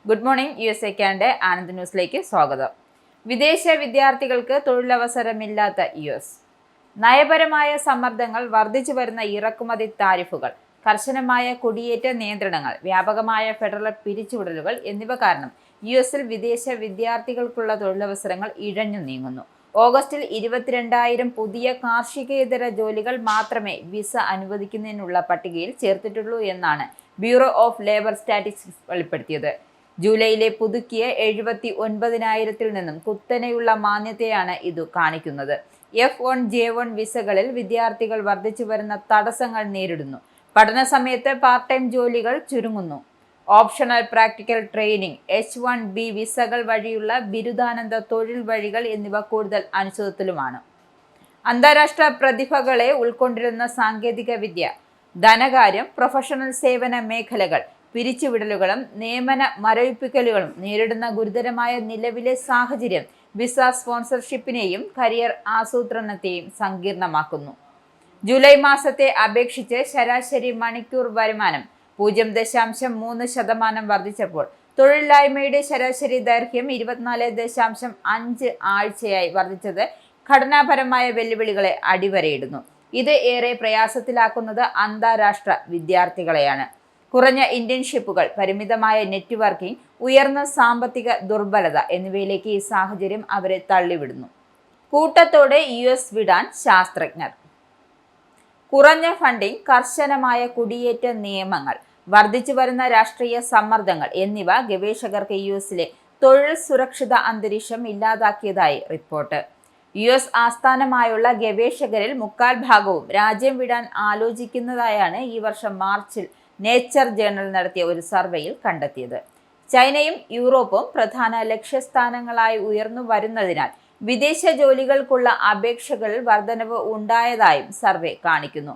Good morning. USA Anand ന്യൂസിലേക്ക് സ്വാഗതം. വിദേശ വിദ്യാർത്ഥികൾക്ക് തൊഴിലവസരമില്ലാത്ത US. നയപരമായ സമ്മർദ്ദങ്ങൾ, വർദ്ധിച്ചു വരുന്ന ഇറക്കുമതി താരിഫുകൾ, കർശനമായ കുടിയേറ്റ നിയന്ത്രണങ്ങൾ, വ്യാപകമായ ഫെഡറൽ പിരിച്ചുവിടലുകൾ എന്നിവ കാരണം US-ൽ വിദേശ വിദ്യാർത്ഥികൾക്കുള്ള തൊഴിലവസരങ്ങൾ ഇഴഞ്ഞു നീങ്ങുന്നു. ഓഗസ്റ്റിൽ 22,000 പുതിയ കാർഷികേതര ജോലികൾ മാത്രമേ വിസ അനുവദിക്കുന്നതിനുള്ള പട്ടികയിൽ ചേർത്തിട്ടുള്ളൂ എന്നാണ് ബ്യൂറോ ഓഫ് ലേബർ സ്റ്റാറ്റിസ്റ്റിക്സ് വെളിപ്പെടുത്തിയത്. ജൂലൈയിലെ പുതുക്കിയ 79,000-ൽ നിന്നും കുത്തനെയുള്ള മാന്യതയാണ് ഇതു കാണിക്കുന്നത്. F1J1 വിസകളിൽ വിദ്യാർത്ഥികൾ വർദ്ധിച്ചു വരുന്ന തടസ്സങ്ങൾ നേരിടുന്നു. പഠന സമയത്ത് പാർട്ട് ടൈം ജോലികൾ ചുരുങ്ങുന്നു. ഓപ്ഷണൽ പ്രാക്ടിക്കൽ ട്രെയിനിങ്, H1B വിസകൾ വഴിയുള്ള ബിരുദാനന്തര തൊഴിൽ വഴികൾ എന്നിവ കൂടുതൽ അനിശ്ചിതത്വത്തിലുമാണ്. അന്താരാഷ്ട്ര പ്രതിഭകളെ ഉൾക്കൊണ്ടിരുന്ന സാങ്കേതിക വിദ്യ, ധനകാര്യം, പ്രൊഫഷണൽ സേവന മേഖലകൾ, പിരിച്ചുവിടലുകളും നിയമന മരവിപ്പിക്കലുകളും നേരിടുന്ന ഗുരുതരമായ നിലവിലെ സാഹചര്യം വിസ സ്പോൺസർഷിപ്പിനെയും കരിയർ ആസൂത്രണത്തെയും സങ്കീർണമാക്കുന്നു. ജൂലൈ മാസത്തെ അപേക്ഷിച്ച് ശരാശരി മണിക്കൂർ വരുമാനം 0.3% വർദ്ധിച്ചപ്പോൾ തൊഴിലില്ലായ്മയുടെ ശരാശരി ദൈർഘ്യം 24.5 ആഴ്ചയായി വർദ്ധിച്ചത് ഘടനാപരമായ വെല്ലുവിളികളെ അടിവരയിടുന്നു. ഇത് ഏറെ പ്രയാസത്തിലാക്കുന്നത് അന്താരാഷ്ട്ര വിദ്യാർത്ഥികളെയാണ്. കുറഞ്ഞ ഇന്റേൺഷിപ്പുകൾ, പരിമിതമായ നെറ്റ്വർക്കിംഗ്, ഉയർന്ന സാമ്പത്തിക ദുർബലത എന്നിവയിലേക്ക് ഈ സാഹചര്യം അവരെ തള്ളിവിടുന്നു. കൂട്ടത്തോടെ US വിടാൻ ശാസ്ത്രജ്ഞർ. കുറഞ്ഞ ഫണ്ടിംഗ്, കർശനമായ കുടിയേറ്റ നിയമങ്ങൾ, വർദ്ധിച്ചു വരുന്ന രാഷ്ട്രീയ സമ്മർദ്ദങ്ങൾ എന്നിവ ഗവേഷകർക്ക് US-ലെ തൊഴിൽ സുരക്ഷിത അന്തരീക്ഷം ഇല്ലാതാക്കിയതായി റിപ്പോർട്ട്. US ആസ്ഥാനമായുള്ള ഗവേഷകരിൽ 3/4 രാജ്യം വിടാൻ ആലോചിക്കുന്നതായാണ് ഈ വർഷം മാർച്ചിൽ നേച്ചർ ജേണൽ നടത്തിയ ഒരു സർവേയിൽ കണ്ടെത്തിയത്. ചൈനയും യൂറോപ്പും പ്രധാന ലക്ഷ്യസ്ഥാനങ്ങളായി ഉയർന്നു വരുന്നതിനാൽ വിദേശ ജോലികൾക്കുള്ള അപേക്ഷകളിൽ വർധനവ് ഉണ്ടായതായും സർവേ കാണിക്കുന്നു.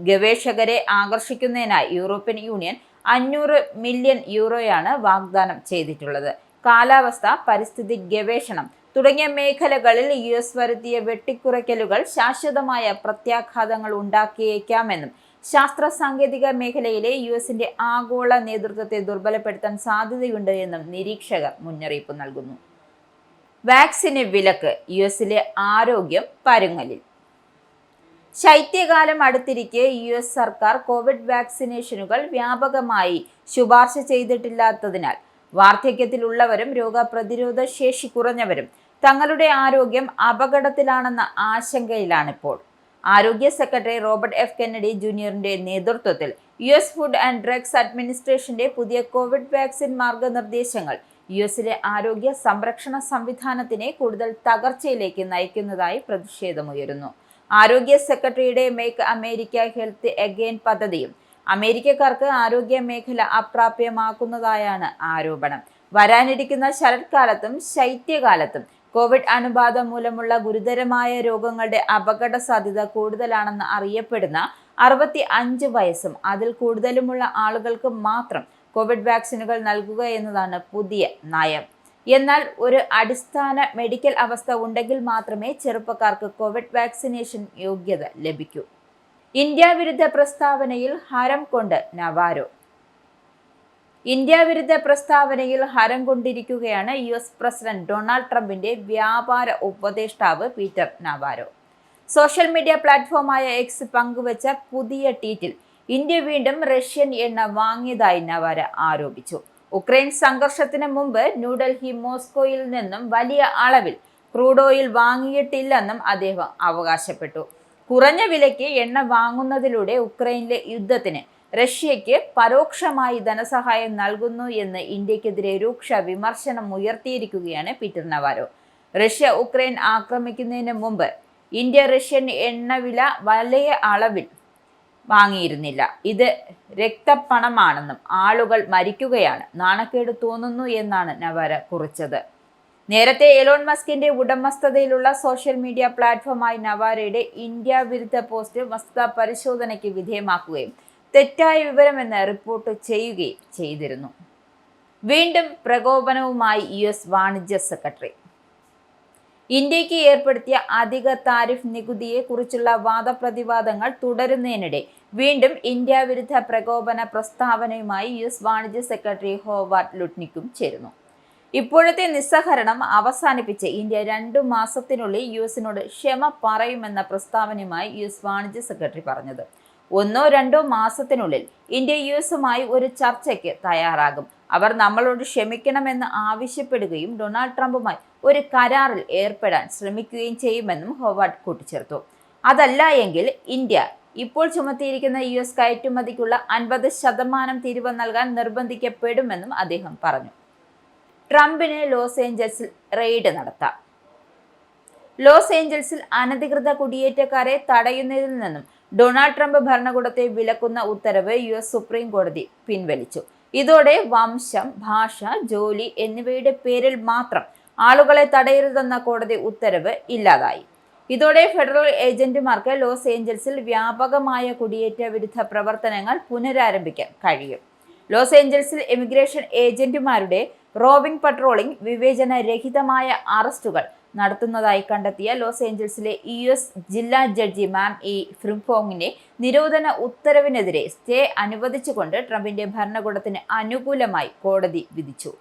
ഗവേഷകരെ ആകർഷിക്കുന്നതിനായി യൂറോപ്യൻ യൂണിയൻ 500 മില്യൺ യൂറോയാണ് വാഗ്ദാനം ചെയ്തിട്ടുള്ളത്. കാലാവസ്ഥ, പരിസ്ഥിതി ഗവേഷണം തുടങ്ങിയ മേഖലകളിൽ US വരുത്തിയ വെട്ടിക്കുറയ്ക്കലുകൾ ശാശ്വതമായ പ്രത്യാഘാതങ്ങൾ ഉണ്ടാക്കിയേക്കാമെന്നും ശാസ്ത്ര സാങ്കേതിക മേഖലയിലെ US-ന്റെ ആഗോള നേതൃത്വത്തെ ദുർബലപ്പെടുത്താൻ സാധ്യതയുണ്ട് എന്നും നിരീക്ഷകർ മുന്നറിയിപ്പ് നൽകുന്നു. വാക്സിന് വിലക്ക്, US-ലെ ആരോഗ്യം പരുങ്ങലിൽ. ശൈത്യകാലം അടുത്തിരിക്കെ US സർക്കാർ കോവിഡ് വാക്സിനേഷനുകൾ വ്യാപകമായി ശുപാർശ ചെയ്തിട്ടില്ലാത്തതിനാൽ വാർദ്ധക്യത്തിലുള്ളവരും രോഗപ്രതിരോധ ശേഷി കുറഞ്ഞവരും തങ്ങളുടെ ആരോഗ്യം അപകടത്തിലാണെന്ന ആശങ്കയിലാണിപ്പോൾ. ആരോഗ്യ സെക്രട്ടറി റോബർട്ട് F. കെന്നഡി ജൂനിയറിന്റെ നേതൃത്വത്തിൽ US ഫുഡ് ആൻഡ് ഡ്രഗ്സ് അഡ്മിനിസ്ട്രേഷന്റെ പുതിയ കോവിഡ് വാക്സിൻ മാർഗനിർദ്ദേശങ്ങൾ US-ലെ ആരോഗ്യ സംരക്ഷണ സംവിധാനത്തിനെ കൂടുതൽ തകർച്ചയിലേക്ക് നയിക്കുന്നതായി പ്രതിഷേധമുയരുന്നു. ആരോഗ്യ സെക്രട്ടറിയുടെ മേക്ക് അമേരിക്ക ഹെൽത്ത് എഗെയിൻ പദ്ധതിയും അമേരിക്കക്കാർക്ക് ആരോഗ്യ മേഖല അപ്രാപ്യമാക്കുന്നതായാണ് ആരോപണം. വരാനിരിക്കുന്ന ശരത്കാലത്തും ശൈത്യകാലത്തും കോവിഡ് അണുബാധ മൂലമുള്ള ഗുരുതരമായ രോഗങ്ങളുടെ അപകട സാധ്യത കൂടുതലാണെന്ന് അറിയപ്പെടുന്ന 65 വയസ്സും അതിൽ കൂടുതലുമുള്ള ആളുകൾക്ക് മാത്രം കോവിഡ് വാക്സിനുകൾ നൽകുക എന്നതാണ് പുതിയ നയം. എന്നാൽ ഒരു അടിസ്ഥാന മെഡിക്കൽ അവസ്ഥ ഉണ്ടെങ്കിൽ മാത്രമേ ചെറുപ്പക്കാർക്ക് കോവിഡ് വാക്സിനേഷൻ യോഗ്യത ലഭിക്കൂ. ഇന്ത്യ വിരുദ്ധ പ്രസ്താവനയിൽ ഹരം കൊണ്ട് നവാരോ. ഇന്ത്യ വിരുദ്ധ പ്രസ്താവനയിൽ ഹരം കൊണ്ടിരിക്കുകയാണ് US പ്രസിഡന്റ് ഡൊണാൾഡ് ട്രംപിന്റെ വ്യാപാര ഉപദേഷ്ടാവ് പീറ്റർ നവാരോ. സോഷ്യൽ മീഡിയ പ്ലാറ്റ്ഫോമായ X പങ്കുവച്ച പുതിയ ട്വീറ്റിൽ ഇന്ത്യ വീണ്ടും റഷ്യൻ എണ്ണ വാങ്ങിയതായി നവാരോ ആരോപിച്ചു. ഉക്രൈൻ സംഘർഷത്തിന് മുമ്പ് ന്യൂഡൽഹി മോസ്കോയിൽ നിന്നും വലിയ അളവിൽ ക്രൂഡ് ഓയിൽ വാങ്ങിയിട്ടില്ലെന്നും അദ്ദേഹം അവകാശപ്പെട്ടു. കുറഞ്ഞ വിലയ്ക്ക് എണ്ണ വാങ്ങുന്നതിലൂടെ ഉക്രൈനിലെ യുദ്ധത്തിന് റഷ്യയ്ക്ക് പരോക്ഷമായി ധനസഹായം നൽകുന്നു എന്ന് ഇന്ത്യക്കെതിരെ രൂക്ഷ വിമർശനം ഉയർത്തിയിരിക്കുകയാണ് പീറ്റർ നവാരോ. റഷ്യ ഉക്രൈൻ ആക്രമിക്കുന്നതിന് മുമ്പ് ഇന്ത്യ റഷ്യൻ എണ്ണവില വലിയ അളവിൽ വാങ്ങിയിരുന്നില്ല. ഇത് രക്തപ്പണമാണെന്നും ആളുകൾ മരിക്കുകയാണ്, നാണക്കേട് തോന്നുന്നു എന്നാണ് നവാരോ കുറിച്ചത്. നേരത്തെ എലോൺ മസ്കിന്റെ ഉടമസ്ഥതയിലുള്ള സോഷ്യൽ മീഡിയ പ്ലാറ്റ്ഫോമായ നവാരോയുടെ ഇന്ത്യ വിരുദ്ധ പോസ്റ്റ് വസ്തുതാ പരിശോധനയ്ക്ക് വിധേയമാക്കുകയും തെറ്റായ വിവരമെന്ന് റിപ്പോർട്ട് ചെയ്യുകയും ചെയ്തിരുന്നു. വീണ്ടും പ്രകോപനവുമായി US വാണിജ്യ സെക്രട്ടറി. ഇന്ത്യക്ക് ഏർപ്പെടുത്തിയ അധിക താരിഫ് നികുതിയെ കുറിച്ചുള്ള വാദപ്രതിവാദങ്ങൾ തുടരുന്നതിനിടെ വീണ്ടും ഇന്ത്യ വിരുദ്ധ പ്രകോപന പ്രസ്താവനയുമായി US വാണിജ്യ സെക്രട്ടറി ഹോവാർഡ് ലുട്നിക്കും ചേരുന്നു. ഇപ്പോഴത്തെ നിസ്സഹരണം അവസാനിപ്പിച്ച് ഇന്ത്യ 2 മാസത്തിനുള്ളിൽ US-നോട് ക്ഷമ പറയുമെന്ന പ്രസ്താവനയുമായി US വാണിജ്യ സെക്രട്ടറി പറഞ്ഞത്. 1-2 മാസത്തിനുള്ളിൽ ഇന്ത്യ US-മായി ഒരു ചർച്ചയ്ക്ക് തയ്യാറാകും. അവർ നമ്മളോട് ക്ഷമിക്കണമെന്ന് ആവശ്യപ്പെടുകയും ഡൊണാൾഡ് ട്രംപുമായി ഒരു കരാറിൽ ഏർപ്പെടാൻ ശ്രമിക്കുകയും ചെയ്യുമെന്നും ഹോവാർഡ് കൂട്ടിച്ചേർത്തു. അതല്ല എങ്കിൽ ഇന്ത്യ ഇപ്പോൾ ചുമത്തിയിരിക്കുന്ന US കയറ്റുമതിക്കുള്ള 50% തീരുവ നൽകാൻ നിർബന്ധിക്കപ്പെടുമെന്നും അദ്ദേഹം പറഞ്ഞു. ട്രംപിന് ലോസ് ഏഞ്ചൽസിൽ റെയ്ഡ് നടത്താം. ലോസ് ഏഞ്ചൽസിൽ അനധികൃത കുടിയേറ്റക്കാരെ തടയുന്നതിൽ നിന്നും ഡൊണാൾഡ് ട്രംപ് ഭരണകൂടത്തെ വിലക്കുന്ന ഉത്തരവ് US സുപ്രീം കോടതി പിൻവലിച്ചു. ഇതോടെ വംശം, ഭാഷ, ജോലി എന്നിവയുടെ പേരിൽ മാത്രം ആളുകളെ തടയരുതെന്ന കോടതി ഉത്തരവ് ഇല്ലാതായി. ഇതോടെ ഫെഡറൽ ഏജന്റുമാർക്ക് ലോസ് ഏഞ്ചൽസിൽ വ്യാപകമായ കുടിയേറ്റ വിരുദ്ധ പ്രവർത്തനങ്ങൾ പുനരാരംഭിക്കാൻ കഴിയും. ലോസ് ഏഞ്ചൽസിൽ ഇമിഗ്രേഷൻ ഏജന്റുമാരുടെ റോവിംഗ് പട്രോളിംഗ്, വിവേചനരഹിതമായ അറസ്റ്റുകൾ നടത്തുന്നതായി കണ്ടെത്തിയ ലോസ് ഏഞ്ചൽസിലെ US ജില്ലാ ജഡ്ജി മാം ഫ്രിംഫോങ്ങിന്റെ നിരോധന ഉത്തരവിനെതിരെ സ്റ്റേ അനുവദിച്ചുകൊണ്ട് ട്രംപിന്റെ ഭരണകൂടത്തിന് അനുകൂലമായി കോടതി വിധിച്ചു.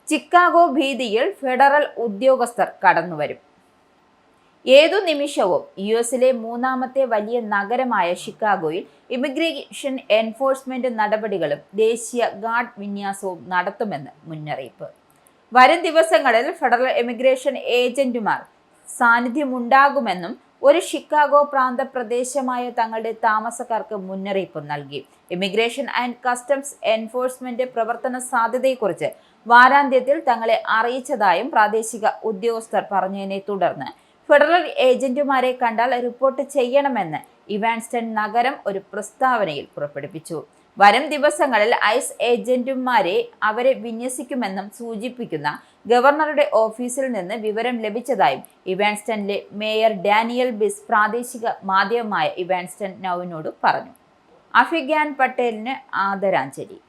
ചിക്കാഗോ ഭീതിയിൽ ഫെഡറൽ ഉദ്യോഗസ്ഥർ കടന്നുവരും. ഏതു നിമിഷവും US-ലെ 3ാമത്തെ വലിയ നഗരമായ ഷിക്കാഗോയിൽ ഇമിഗ്രേഷൻ എൻഫോഴ്സ്മെന്റ് നടപടികളും ദേശീയ ഗാർഡ് വിന്യാസവും നടത്തുമെന്ന് മുന്നറിയിപ്പ്. വരും ദിവസങ്ങളിൽ ഫെഡറൽ ഇമിഗ്രേഷൻ ഏജന്റുമാർ സാന്നിധ്യമുണ്ടാകുമെന്നും ഒരു ഷിക്കാഗോ പ്രാന്ത പ്രദേശമായ തങ്ങളുടെ താമസക്കാർക്ക് മുന്നറിയിപ്പ് നൽകി. ഇമിഗ്രേഷൻ ആൻഡ് കസ്റ്റംസ് എൻഫോഴ്സ്മെന്റ് പ്രവർത്തന സാധ്യതയെക്കുറിച്ച് വാരാന്ത്യത്തിൽ തങ്ങളെ അറിയിച്ചതായും പ്രാദേശിക ഉദ്യോഗസ്ഥർ പറഞ്ഞതിനെ തുടർന്ന് ഫെഡറൽ ഏജന്റുമാരെ കണ്ടാൽ റിപ്പോർട്ട് ചെയ്യണമെന്ന് ഇവാൻസ്റ്റൺ നഗരം ഒരു പ്രസ്താവനയിൽ പുറപ്പെടുവിച്ചു. വരും ദിവസങ്ങളിൽ ഐസ് ഏജന്റുമാരെ അവരെ വിന്യസിക്കുമെന്നും സൂചിപ്പിക്കുന്ന ഗവർണറുടെ ഓഫീസിൽ നിന്ന് വിവരം ലഭിച്ചതായും ഇവാൻസ്റ്റണിലെ മേയർ ഡാനിയൽ ബിസ് പ്രാദേശിക മാധ്യമമായ ഇവാൻസ്റ്റൺ നൗവിനോട് പറഞ്ഞു. അഫിഗ്യാൻ പട്ടേലിന് ആദരാഞ്ജലി.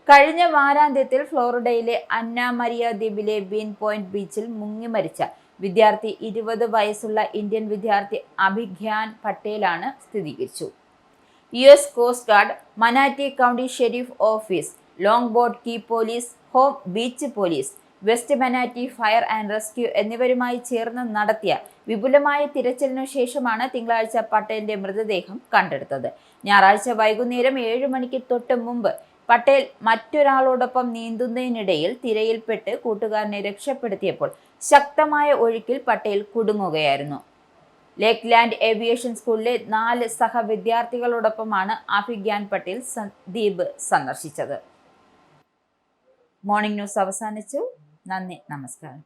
കഴിഞ്ഞ വാരാന്ത്യത്തിൽ ഫ്ലോറിഡയിലെ അന്ന മരിയ ദ്വീപിലെ ബീൻ പോയിന്റ് ബീച്ചിൽ മുങ്ങിമരിച്ച വിദ്യാർത്ഥി 20 വയസ്സുള്ള ഇന്ത്യൻ വിദ്യാർത്ഥി അഭിഗ്യാൻ പട്ടേലാണ് സ്ഥിരീകരിച്ചു. US coast guard, Manatee county sheriff office, Longboat Key police, ഹോം Beach police, West Manatee fire and rescue എന്നിവരുമായി ചേർന്ന് നടത്തിയ വിപുലമായ തിരച്ചിലിനു ശേഷമാണ് തിങ്കളാഴ്ച പട്ടേലിന്റെ മൃതദേഹം കണ്ടെടുത്തത്. ഞായറാഴ്ച വൈകുന്നേരം 7 മണിക്ക് തൊട്ട് മുമ്പ് പട്ടേൽ മറ്റൊരാളോടൊപ്പം നീന്തുന്നതിനിടയിൽ തിരയിൽപ്പെട്ട് കൂട്ടുകാരനെ രക്ഷപ്പെടുത്തിയപ്പോൾ ശക്തമായ ഒഴുക്കിൽ പട്ടേൽ കുടുങ്ങുകയായിരുന്നു. ലേക്ക്ലാൻഡ് ഏവിയേഷൻ സ്കൂളിലെ 4 സഹവിദ്യാർത്ഥികളോടൊപ്പമാണ് അഭിഗ്യാൻ പട്ടേൽ ദ്വീപ് സന്ദർശിച്ചത്. മോർണിംഗ് ന്യൂസ് അവസാനിച്ചു. നന്ദി, നമസ്കാരം.